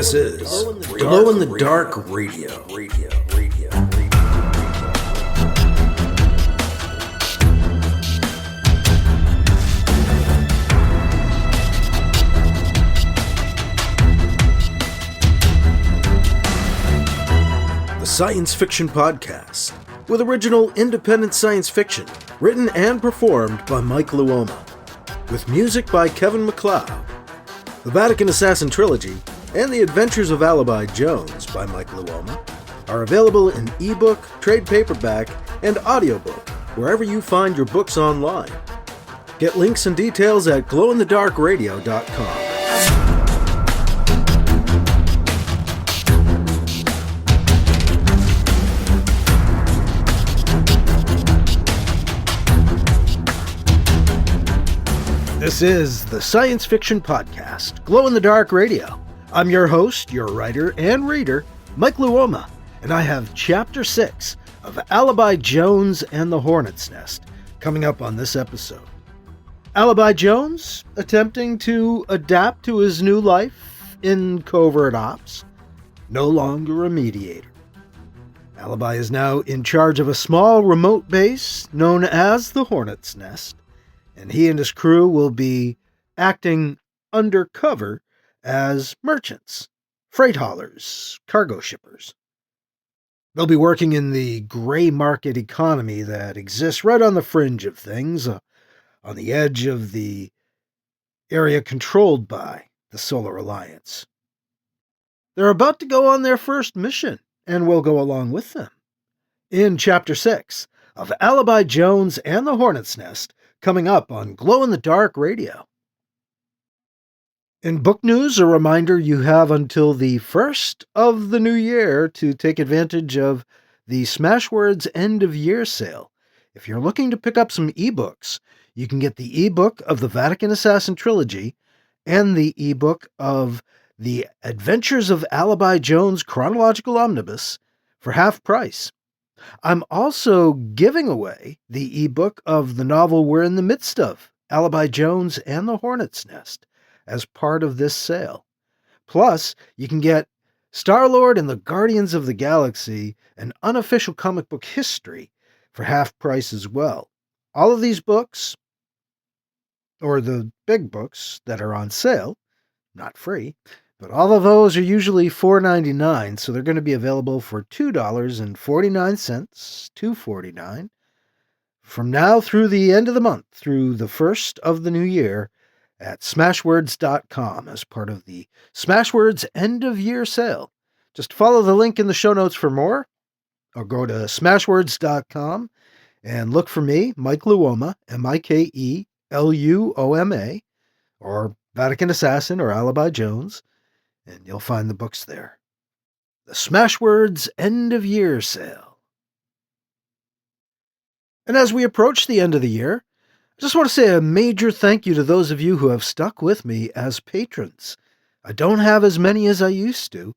This is Glow in the Dark Radio. The science fiction podcast, with original independent science fiction, written and performed by Mike Luoma, with music by Kevin MacLeod. The Vatican Assassin Trilogy and The Adventures of Alibi Jones by Mike Luoma are available in ebook, trade paperback, and audiobook wherever you find your books online. Get links and details at glowinthedarkradio.com. This is the Science Fiction Podcast, Glow in the Dark Radio. I'm your host, your writer and reader, Mike Luoma, and I have Chapter 6 of Alibi Jones and the Hornet's Nest coming up on this episode. Alibi Jones, attempting to adapt to his new life in Covert-Ops, no longer a mediator. Alibi is now in charge of a small remote base known as the Hornet's Nest, and he and his crew will be acting undercover as merchants, freight haulers, cargo shippers. They'll be working in the gray market economy that exists right on the fringe of things, on the edge of the area controlled by the Solar Alliance. They're about to go on their first mission, and we'll go along with them. In Chapter 6 of Alibi Jones and the Hornet's Nest, coming up on Glow in the Dark Radio. In book news, a reminder you have until the 1st of the new year to take advantage of the Smashwords End of Year sale. If you're looking to pick up some ebooks, you can get the ebook of the Vatican Assassin Trilogy and the ebook of The Adventures of Alibi Jones Chronological Omnibus for half price. I'm also giving away the ebook of the novel we're in the midst of, Alibi Jones and the Hornet's Nest, as part of this sale. Plus, you can get Star-Lord and the Guardians of the Galaxy, an unofficial comic book history, for half price as well. All of these books, or the big books that are on sale, not free, but all of those are usually $4.99, so they're going to be available for $2.49, $2.49, from now through the end of the month, through the 1st of the new year, at Smashwords.com as part of the Smashwords End of Year sale. Just follow the link in the show notes for more, or go to Smashwords.com and look for me, Mike Luoma, Mikeluoma, or Vatican Assassin or Alibi Jones, and you'll find the books there. The Smashwords End of Year sale. And as we approach the end of the year, I just want to say a major thank you to those of you who have stuck with me as patrons. I don't have as many as I used to,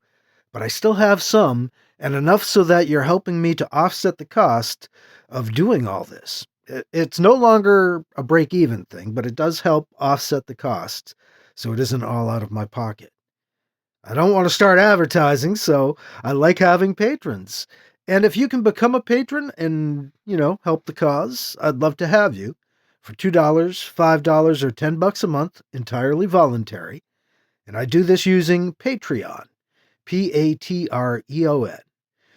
but I still have some, and enough so that you're helping me to offset the cost of doing all this. It's no longer a break-even thing, but it does help offset the costs, so it isn't all out of my pocket. I don't want to start advertising, so I like having patrons. And if you can become a patron and, help the cause, I'd love to have you. For $2, $5, or $10 a month, entirely voluntary. And I do this using Patreon, Patreon.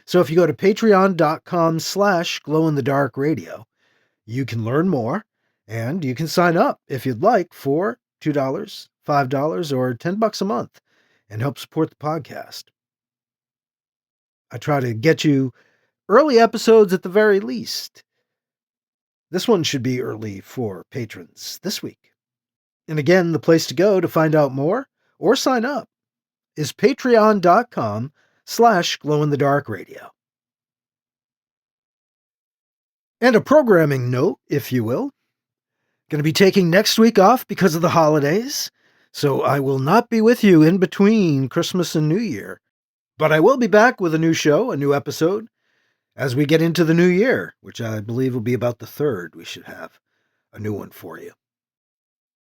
So if you go to patreon.com/glowinthedarkradio, you can learn more, and you can sign up if you'd like for $2, $5, or $10 a month and help support the podcast. I try to get you early episodes at the very least. This one should be early for patrons this week. And again, the place to go to find out more or sign up is patreon.com/glowinthedarkradio. And a programming note, if you will. Going to be taking next week off because of the holidays, so I will not be with you in between Christmas and New Year. But I will be back with a new show, a new episode, as we get into the new year, which I believe will be about the 3rd. We should have a new one for you.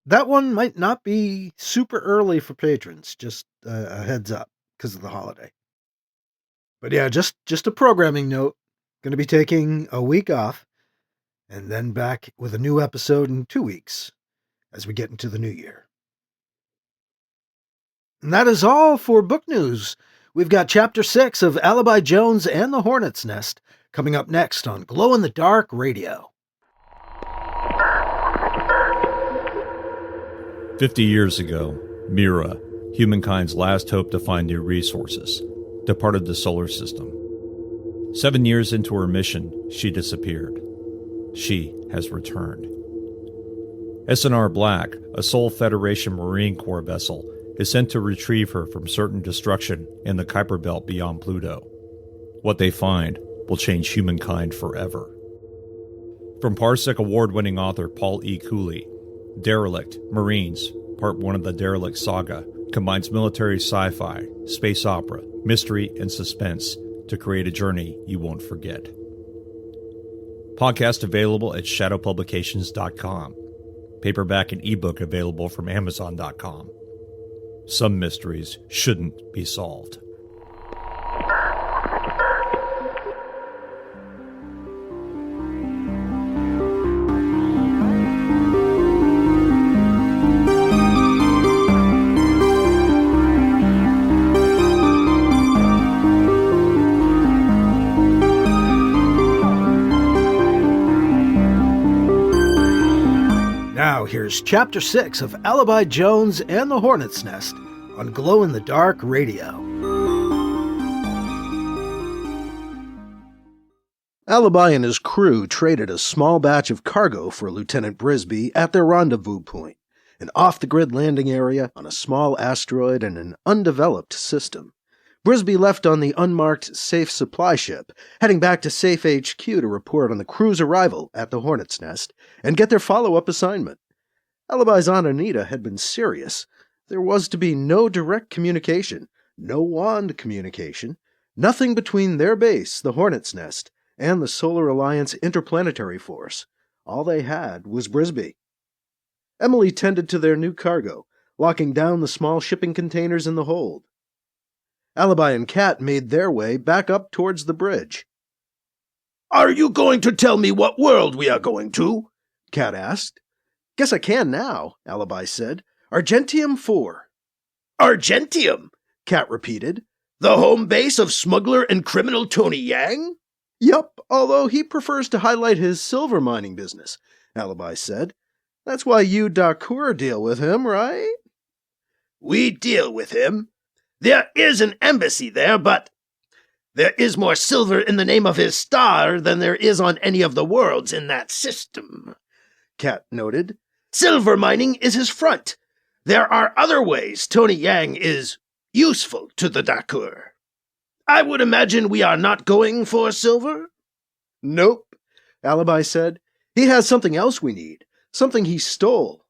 That one might not be super early for patrons, just a heads up. because of the holiday. But yeah, just a programming note. Going to be taking a week off and then back with a new episode in 2 weeks as we get into the new year. And that is all for book news. We've got Chapter 6 of Alibi Jones and the Hornet's Nest coming up next on Glow in the Dark Radio. 50 years ago, Mira, humankind's last hope to find new resources, departed the solar system. 7 years into her mission, she disappeared. She has returned. SNR Black, a Sol Federation Marine Corps vessel, is sent to retrieve her from certain destruction in the Kuiper Belt beyond Pluto. What they find will change humankind forever. From Parsec award-winning author Paul E. Cooley, Derelict, Marines, Part 1 of the Derelict Saga, combines military sci-fi, space opera, mystery, and suspense to create a journey you won't forget. Podcast available at shadowpublications.com. Paperback and ebook available from amazon.com. Some mysteries shouldn't be solved. Now here's Chapter 6 of Alibi Jones and the Hornet's Nest on Glow in the Dark Radio. Alibi and his crew traded a small batch of cargo for Lieutenant Brisby at their rendezvous point, an off-the-grid landing area on a small asteroid in an undeveloped system. Brisby left on the unmarked Safe supply ship, heading back to Safe HQ to report on the crew's arrival at the Hornet's Nest and get their follow-up assignment. Alibi's Aunt Anita had been serious. There was to be no direct communication, no wand communication, nothing between their base, the Hornet's Nest, and the Solar Alliance Interplanetary Force. All they had was Brisby. Emily tended to their new cargo, locking down the small shipping containers in the hold. Alibi and Kat made their way back up towards the bridge. "Are you going to tell me what world we are going to?" Kat asked. "Guess I can now," Alibi said. "Argentium 4. "Argentium?" Kat repeated. "The home base of smuggler and criminal Tony Yang?" "Yup, although he prefers to highlight his silver mining business," Alibi said. "That's why you Dakur deal with him, right?" "We deal with him. There is an embassy there, but there is more silver in the name of his star than there is on any of the worlds in that system," Kat noted. "Silver mining is his front. There are other ways Tony Yang is useful to the Dakur. I would imagine we are not going for silver?" "Nope," Alibi said. "He has something else we need, something he stole."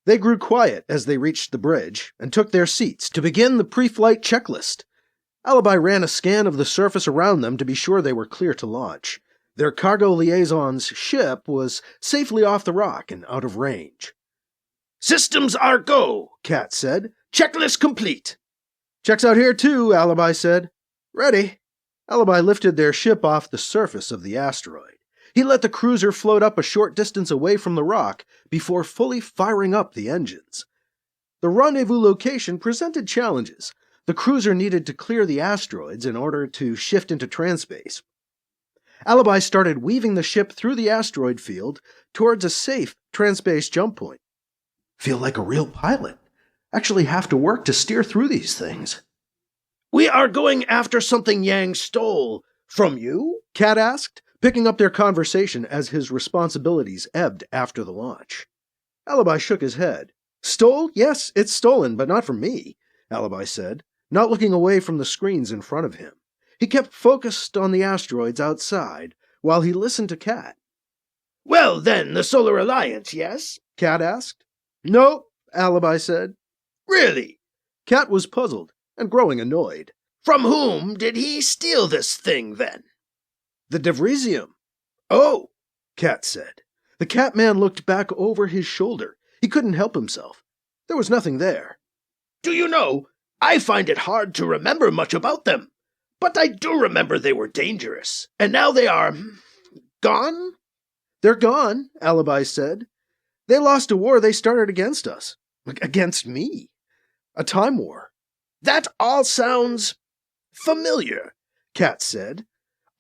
They grew quiet as they reached the bridge and took their seats to begin the pre-flight checklist. Alibi ran a scan of the surface around them to be sure they were clear to launch. Their cargo liaison's ship was safely off the rock and out of range. "Systems are go," Kat said. "Checklist complete." "Checks out here too," Alibi said. "Ready." Alibi lifted their ship off the surface of the asteroid. He let the cruiser float up a short distance away from the rock before fully firing up the engines. The rendezvous location presented challenges. The cruiser needed to clear the asteroids in order to shift into transspace. Alibi started weaving the ship through the asteroid field towards a safe transspace jump point. "Feel like a real pilot. Actually have to work to steer through these things." "We are going after something Yang stole. From you?" Kat asked, picking up their conversation as his responsibilities ebbed after the launch. Alibi shook his head. "Stole? Yes, it's stolen, but not from me," Alibi said, not looking away from the screens in front of him. He kept focused on the asteroids outside while he listened to Kat. "Well, then, the Solar Alliance, yes?" Kat asked. "No," Alibi said. "Really?" Kat was puzzled and growing annoyed. "From whom did he steal this thing, then?" "The Devrisium." "Oh," Kat said. The Catman looked back over his shoulder. He couldn't help himself. There was nothing there. "Do you know, I find it hard to remember much about them, but I do remember they were dangerous, and now they are gone? They're gone, Alibi said. They lost a war they started against us. Against me. A time war. That all sounds familiar, Kat said.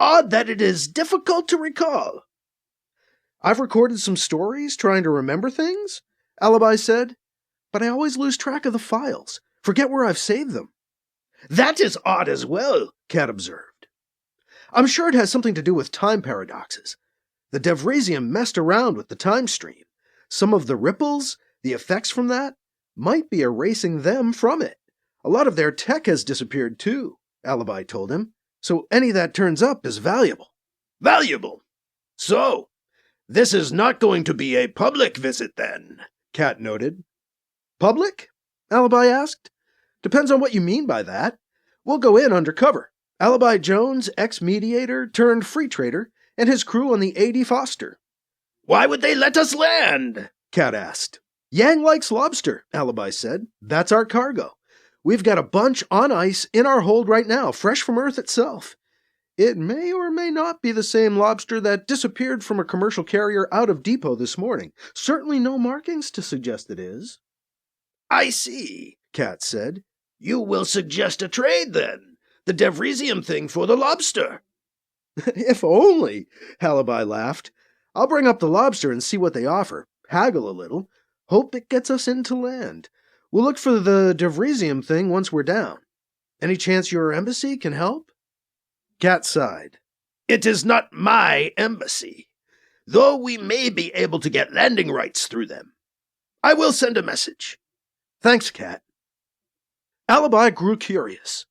Odd that it is difficult to recall. I've recorded some stories trying to remember things, Alibi said, but I always lose track of the files, forget where I've saved them. That is odd as well, Kat observed. I'm sure it has something to do with time paradoxes. The Devrasium messed around with the time stream. Some of the ripples, the effects from that, might be erasing them from it. A lot of their tech has disappeared too, Alibi told him, so any that turns up is valuable. Valuable? So, this is not going to be a public visit then, Kat noted. Public? Alibi asked. Depends on what you mean by that. We'll go in undercover. Alibi Jones, ex-mediator turned free trader, and his crew on the A.D. Foster. Why would they let us land? Kat asked. Yang likes lobster, Alibi said. That's our cargo. We've got a bunch on ice in our hold right now, fresh from Earth itself. It may or may not be the same lobster that disappeared from a commercial carrier out of depot this morning. Certainly no markings to suggest it is. I see, Kat said. You will suggest a trade then. The Devrasium thing for the lobster. If only, Alibi laughed. I'll bring up the lobster and see what they offer. Haggle a little. Hope it gets us into land. We'll look for the Devrasium thing once we're down. Any chance your embassy can help? Kat sighed. It is not my embassy, though we may be able to get landing rights through them. I will send a message. Thanks, Kat. Alibi grew curious.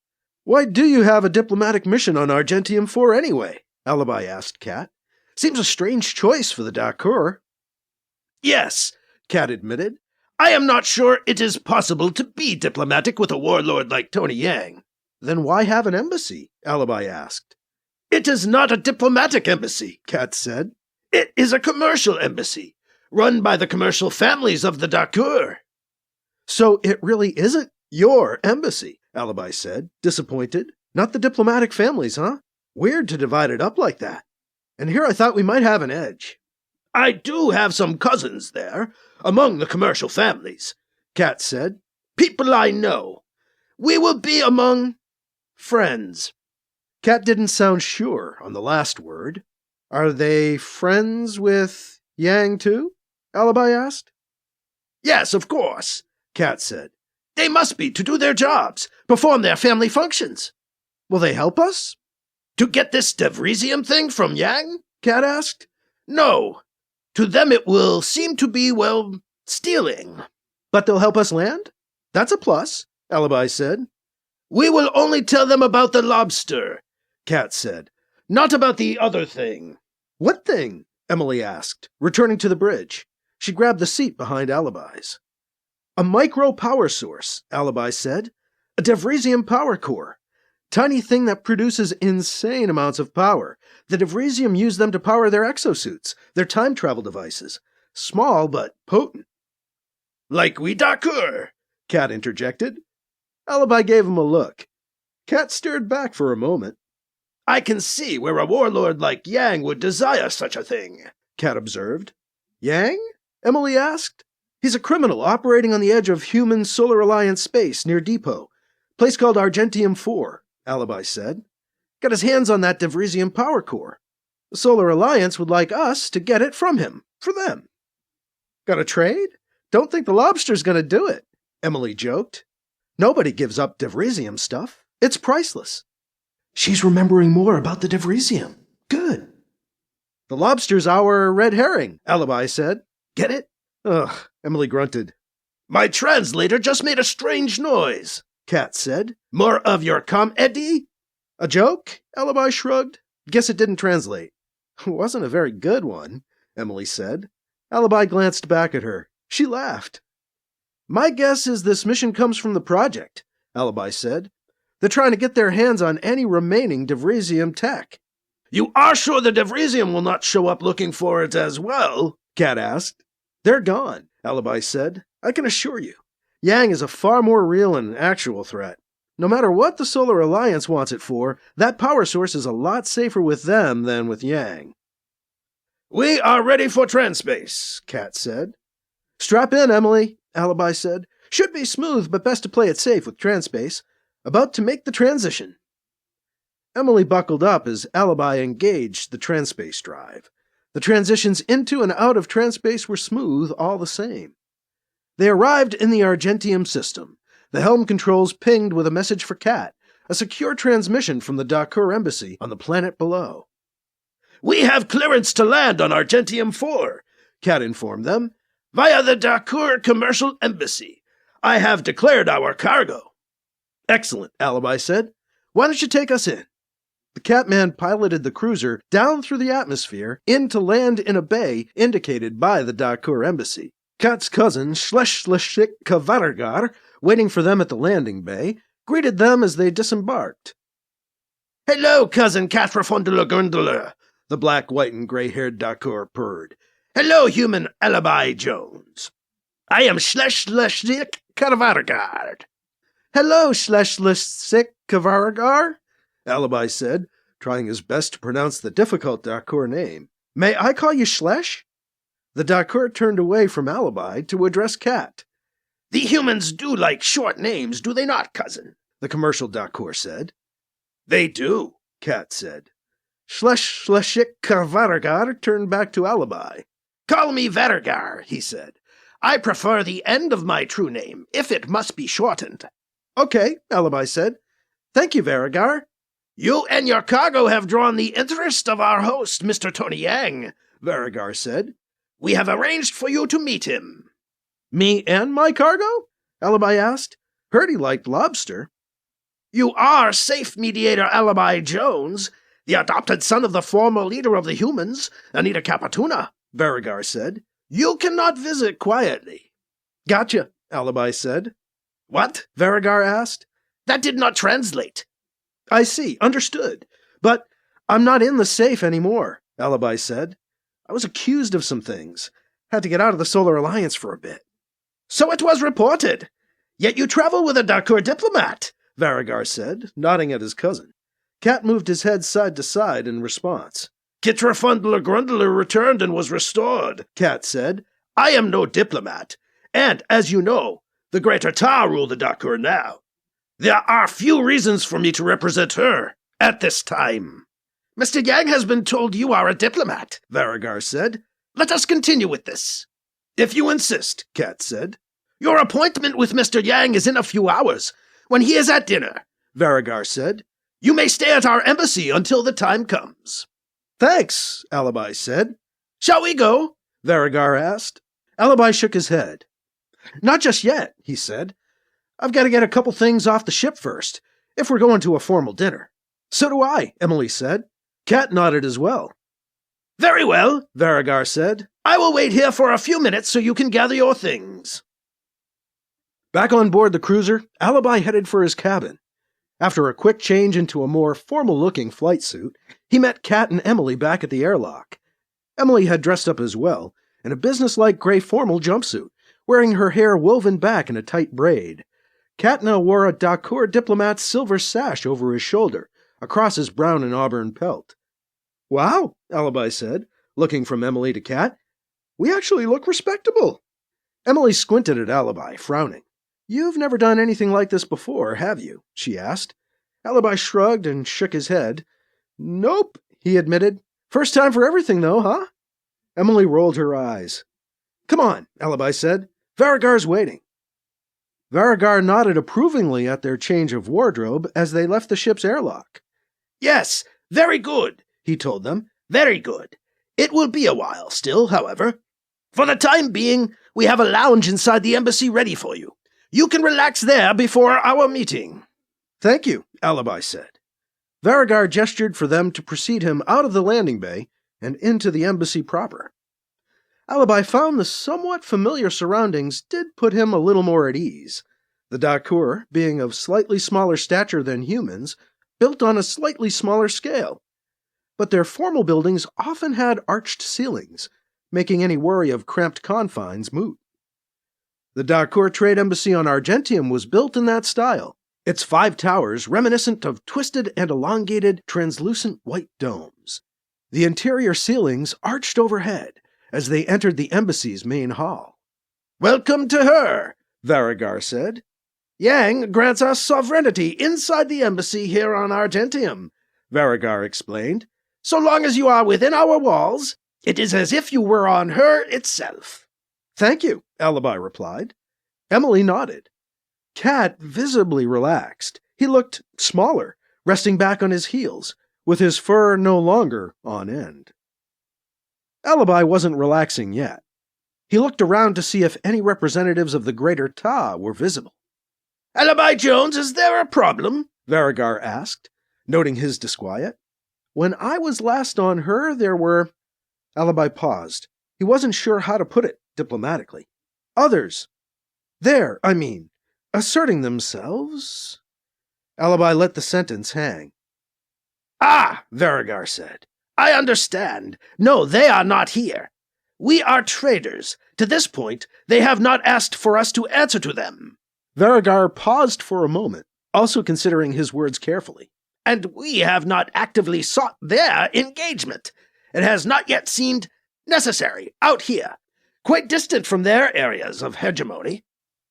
Why do you have a diplomatic mission on Argentium 4 anyway? Alibi asked Kat. Seems a strange choice for the Dakur. Yes, Kat admitted. I am not sure it is possible to be diplomatic with a warlord like Tony Yang. Then why have an embassy? Alibi asked. It is not a diplomatic embassy, Kat said. It is a commercial embassy, run by the commercial families of the Dakur. So it really isn't your embassy, Alibi said, disappointed. Not the diplomatic families, huh? Weird to divide it up like that. And here I thought we might have an edge. I do have some cousins there, among the commercial families, Kat said. People I know. We will be among friends. Kat didn't sound sure on the last word. Are they friends with Yang too? Alibi asked. Yes, of course, Kat said. They must be to do their jobs, perform their family functions. Will they help us? To get this Devrasium thing from Yang? Kat asked. No. To them it will seem to be, well, stealing. But they'll help us land? That's a plus, Alibi said. We will only tell them about the lobster, Kat said. Not about the other thing. What thing? Emily asked, returning to the bridge. She grabbed the seat behind Alibi's. A micro power source, Alibi said. A Devrasium power core. Tiny thing that produces insane amounts of power. The Devrasium use them to power their exosuits, their time travel devices. Small, but potent. Like we Dakur, Kat interjected. Alibi gave him a look. Kat stared back for a moment. I can see where a warlord like Yang would desire such a thing, Kat observed. Yang? Emily asked. He's a criminal operating on the edge of human Solar Alliance space near Depot. Place called Argentium 4, Alibi said. Got his hands on that Devrasium power core. The Solar Alliance would like us to get it from him, for them. Got a trade? Don't think the lobster's gonna do it, Emily joked. Nobody gives up Devrasium stuff. It's priceless. She's remembering more about the Devrasium. Good. The lobster's our red herring, Alibi said. Get it? Ugh, Emily grunted. My translator just made a strange noise, Kat said. More of your Eddie? A joke? Alibi shrugged. Guess it didn't translate. Wasn't a very good one, Emily said. Alibi glanced back at her. She laughed. My guess is this mission comes from the project, Alibi said. They're trying to get their hands on any remaining Devrasium tech. You are sure the Devrasium will not show up looking for it as well? Kat asked. They're gone, Alibi said. I can assure you. Yang is a far more real and actual threat. No matter what the Solar Alliance wants it for, that power source is a lot safer with them than with Yang. We are ready for transspace, Kat said. Strap in, Emily, Alibi said. Should be smooth, but best to play it safe with transspace. About to make the transition. Emily buckled up as Alibi engaged the transspace drive. The transitions into and out of transspace were smooth all the same. They arrived in the Argentium system. The helm controls pinged with a message for Kat, a secure transmission from the Dakur embassy on the planet below. We have clearance to land on Argentium 4, Kat informed them, via the Dakur commercial embassy. I have declared our cargo. Excellent, Alibi said. Why don't you take us in? The Catman piloted the cruiser down through the atmosphere in to land in a bay indicated by the Dakur embassy. Kat's cousin, Schleswig Kavargar, waiting for them at the landing bay, greeted them as they disembarked. Hello, cousin Katrafundler, the black, white, and gray-haired Dakur purred. Hello, human Alibi Jones. I am Schleswig Kavargar. Hello, Schleswig Kavargar, Alibi said, trying his best to pronounce the difficult Dakur name. May I call you Schlesh? The Dakur turned away from Alibi to address Kat. The humans do like short names, do they not, cousin? The commercial Dakur said. They do, Kat said. Schleswig Kavargar turned back to Alibi. Call me Vergar, he said. I prefer the end of my true name, if it must be shortened. Okay, Alibi said. Thank you, Vergar. You and your cargo have drawn the interest of our host, Mr. Tony Yang, Vergar said. We have arranged for you to meet him. Me and my cargo? Alibi asked. Heard he liked lobster. You are safe mediator Alibi Jones, the adopted son of the former leader of the humans, Anita Capituna, Vergar said. You cannot visit quietly. Gotcha, Alibi said. What? Vergar asked. That did not translate. I see, understood. But I'm not in the safe anymore, Alibi said. I was accused of some things. Had to get out of the Solar Alliance for a bit. So it was reported. Yet you travel with a Dakur diplomat, Vergar said, nodding at his cousin. Kat moved his head side to side in response. Kitrafundler Grundler returned and was restored, Kat said. I am no diplomat, and, as you know, the Greater Tar rule the Dakur now. There are few reasons for me to represent her at this time. Mr. Yang has been told you are a diplomat, Vergar said. Let us continue with this. If you insist, Kat said. Your appointment with Mr. Yang is in a few hours, when he is at dinner, Vergar said. You may stay at our embassy until the time comes. Thanks, Alibi said. Shall we go? Vergar asked. Alibi shook his head. Not just yet, he said. I've got to get a couple things off the ship first, if we're going to a formal dinner. So do I, Emily said. Kat nodded as well. Very well, Vergar said. I will wait here for a few minutes so you can gather your things. Back on board the cruiser, Alibi headed for his cabin. After a quick change into a more formal-looking flight suit, he met Kat and Emily back at the airlock. Emily had dressed up as well, in a businesslike gray formal jumpsuit, wearing her hair woven back in a tight braid. Kat now wore a Dakur diplomat's silver sash over his shoulder, across his brown and auburn pelt. Wow, Alibi said, looking from Emily to Kat. We actually look respectable. Emily squinted at Alibi, frowning. You've never done anything like this before, have you? She asked. Alibi shrugged and shook his head. Nope, he admitted. First time for everything, though, huh? Emily rolled her eyes. Come on, Alibi said. Vergar's waiting. Vergar nodded approvingly at their change of wardrobe as they left the ship's airlock. Yes, very good, he told them. Very good. It will be a while still, however. For the time being, we have a lounge inside the embassy ready for you. You can relax there before our meeting. Thank you, Alibi said. Vergar gestured for them to precede him out of the landing bay and into the embassy proper. Alibi found the somewhat familiar surroundings did put him a little more at ease. The Dakur, being of slightly smaller stature than humans, built on a slightly smaller scale. But their formal buildings often had arched ceilings, making any worry of cramped confines moot. The Darkur Trade Embassy on Argentium was built in that style, its 5 towers reminiscent of twisted and elongated translucent white domes. The interior ceilings arched overhead as they entered the embassy's main hall. "Welcome to her," Varigar said. "Yang grants us sovereignty inside the embassy here on Argentium," Varigar explained. "So long as you are within our walls, it is as if you were on her itself." "Thank you," Alibi replied. Emily nodded. Cat visibly relaxed. He looked smaller, resting back on his heels, with his fur no longer on end. Alibi wasn't relaxing yet. He looked around to see if any representatives of the Greater Ta were visible. "Alibi Jones, is there a problem?" Varigar asked, noting his disquiet. "When I was last on her, there were—" Alibi paused. He wasn't sure how to put it diplomatically. "Others. There, I mean, asserting themselves." Alibi let the sentence hang. "Ah," Varigar said. "I understand. No, they are not here. We are traders. To this point, they have not asked for us to answer to them." Varigar paused for a moment, also considering his words carefully. "And we have not actively sought their engagement. It has not yet seemed necessary out here, quite distant from their areas of hegemony."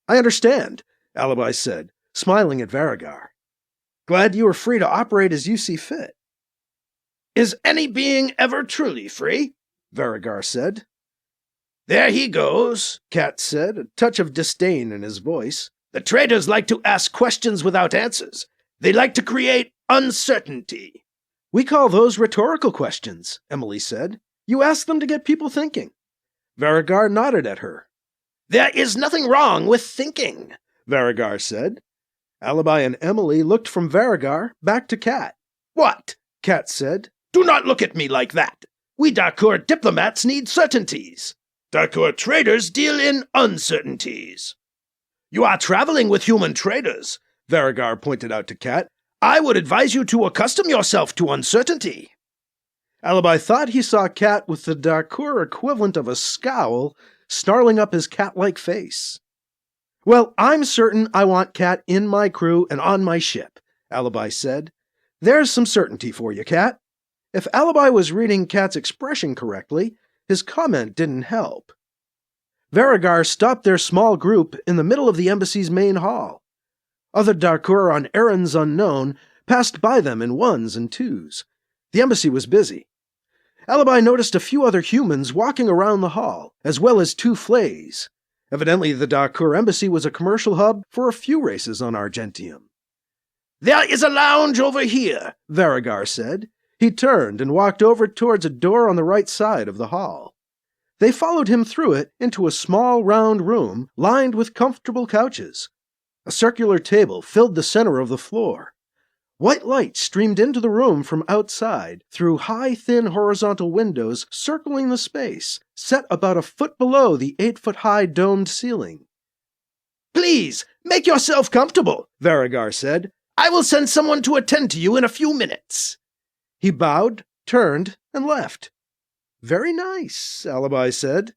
"I understand," Alibi said, smiling at Varigar. "Glad you are free to operate as you see fit." "Is any being ever truly free?" Varigar said. "There he goes," Cat said, a touch of disdain in his voice. "The traders like to ask questions without answers. They like to create uncertainty." "We call those rhetorical questions," Emily said. "You ask them to get people thinking." Varigar nodded at her. "There is nothing wrong with thinking," Varigar said. Alibi and Emily looked from Varigar back to Cat. "What?" Cat said. "Do not look at me like that. We Darkur diplomats need certainties. Darkur traders deal in uncertainties." "You are traveling with human traders," Varigar pointed out to Cat. "I would advise you to accustom yourself to uncertainty." Alibi thought he saw Cat with the Darkur equivalent of a scowl snarling up his cat-like face. "Well, I'm certain I want Cat in my crew and on my ship," Alibi said. "There's some certainty for you, Cat." If Alibi was reading Cat's expression correctly, his comment didn't help. Varigar stopped their small group in the middle of the embassy's main hall. Other Darkur on errands unknown passed by them in ones and twos. The embassy was busy. Alibi noticed a few other humans walking around the hall, as well as 2 flays. Evidently, the Darkur embassy was a commercial hub for a few races on Argentium. "There is a lounge over here," Varigar said. He turned and walked over towards a door on the right side of the hall. They followed him through it into a small round room lined with comfortable couches. A circular table filled the center of the floor. White light streamed into the room from outside through high, thin horizontal windows circling the space, set about a foot below the 8-foot-high domed ceiling. "Please, make yourself comfortable," Varigar said. "I will send someone to attend to you in a few minutes." He bowed, turned, and left. "Very nice," Alibi said.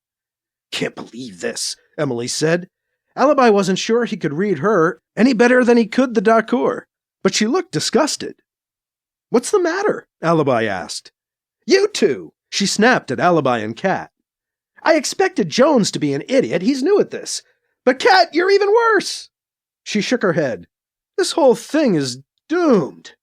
"Can't believe this," Emily said. Alibi wasn't sure he could read her any better than he could the Darkur, but she looked disgusted. "What's the matter?" Alibi asked. "You two!" She snapped at Alibi and Cat. "I expected Jones to be an idiot, he's new at this. But Cat, you're even worse!" She shook her head. "This whole thing is doomed."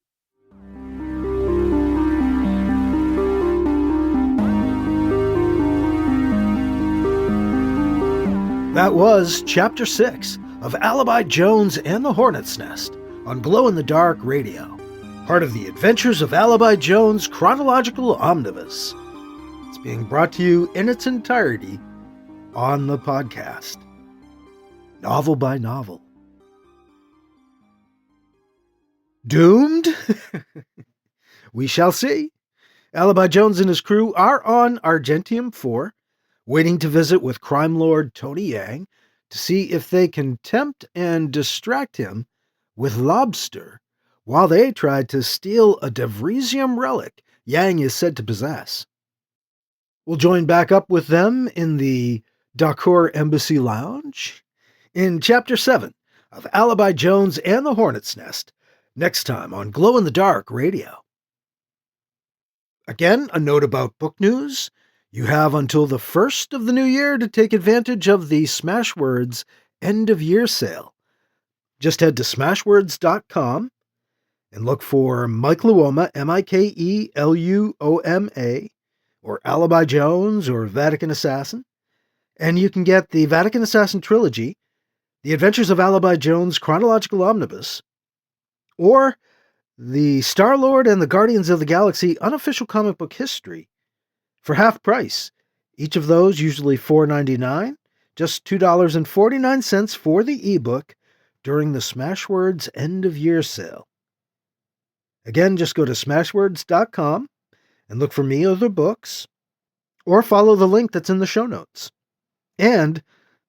That was Chapter 6 of Alibi Jones and the Hornet's Nest on Glow-in-the-Dark Radio, part of the Adventures of Alibi Jones Chronological Omnibus. It's being brought to you in its entirety on the podcast, novel by novel. Doomed? We shall see. Alibi Jones and his crew are on Argentium 4, waiting to visit with crime lord Tony Yang to see if they can tempt and distract him with lobster while they try to steal a Devrisium relic Yang is said to possess. We'll join back up with them in the Darkur Embassy Lounge in Chapter 7 of Alibi Jones and the Hornet's Nest, next time on Glow in the Dark Radio. Again, a note about book news. You have until the 1st of the new year to take advantage of the Smashwords end-of-year sale. Just head to smashwords.com and look for Mike Luoma, Mikeluoma, or Alibi Jones, or Vatican Assassin. And you can get the Vatican Assassin trilogy, The Adventures of Alibi Jones Chronological Omnibus, or the Star-Lord and the Guardians of the Galaxy Unofficial Comic Book History for half price. Each of those usually $4.99, just $2.49 for the ebook during the Smashwords end-of-year sale. Again, just go to smashwords.com and look for me or the books, or follow the link that's in the show notes. And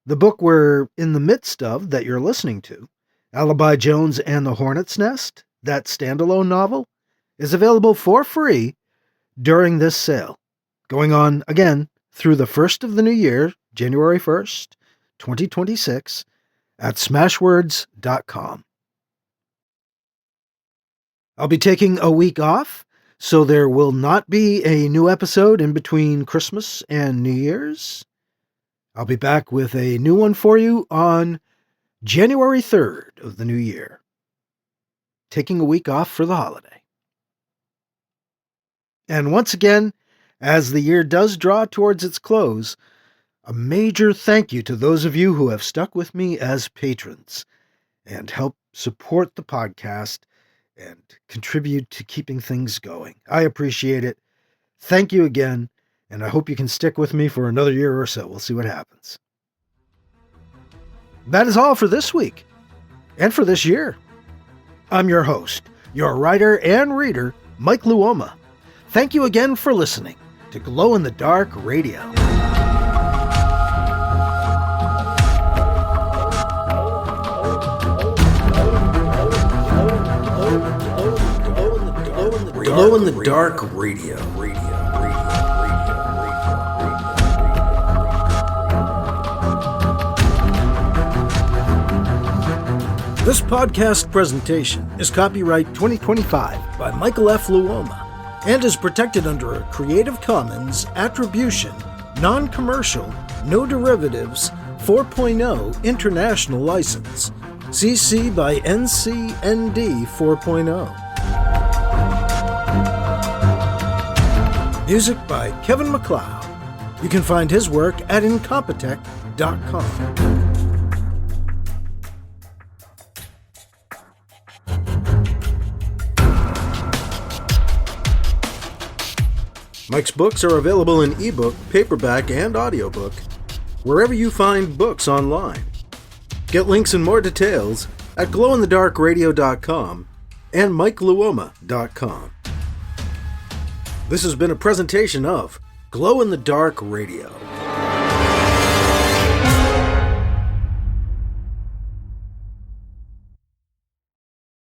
the book we're in the midst of that you're listening to, Alibi Jones and the Hornet's Nest, that standalone novel, is available for free during this sale, going on, again, through the 1st of the new year, January 1st, 2026, at smashwords.com. I'll be taking a week off, so there will not be a new episode in between Christmas and New Year's. I'll be back with a new one for you on January 3rd of the new year. Taking a week off for the holiday. And once again, as the year does draw towards its close, a major thank you to those of you who have stuck with me as patrons and help support the podcast and contribute to keeping things going. I appreciate it. Thank you again, and I hope you can stick with me for another year or so. We'll see what happens. That is all for this week, and for this year. I'm your host, your writer and reader, Mike Luoma. Thank you again for listening to Glow in the Dark Radio. Glow in the Dark Radio. This podcast presentation is copyright 2025 by Michael F. Luoma and is protected under a Creative Commons Attribution, Non-Commercial, No Derivatives 4.0 International License, CC by NC-ND 4.0. Music by Kevin MacLeod. You can find his work at Incompetech.com. Mike's books are available in ebook, paperback, and audiobook, wherever you find books online. Get links and more details at glowinthedarkradio.com and mikeluoma.com. This has been a presentation of Glow in the Dark Radio.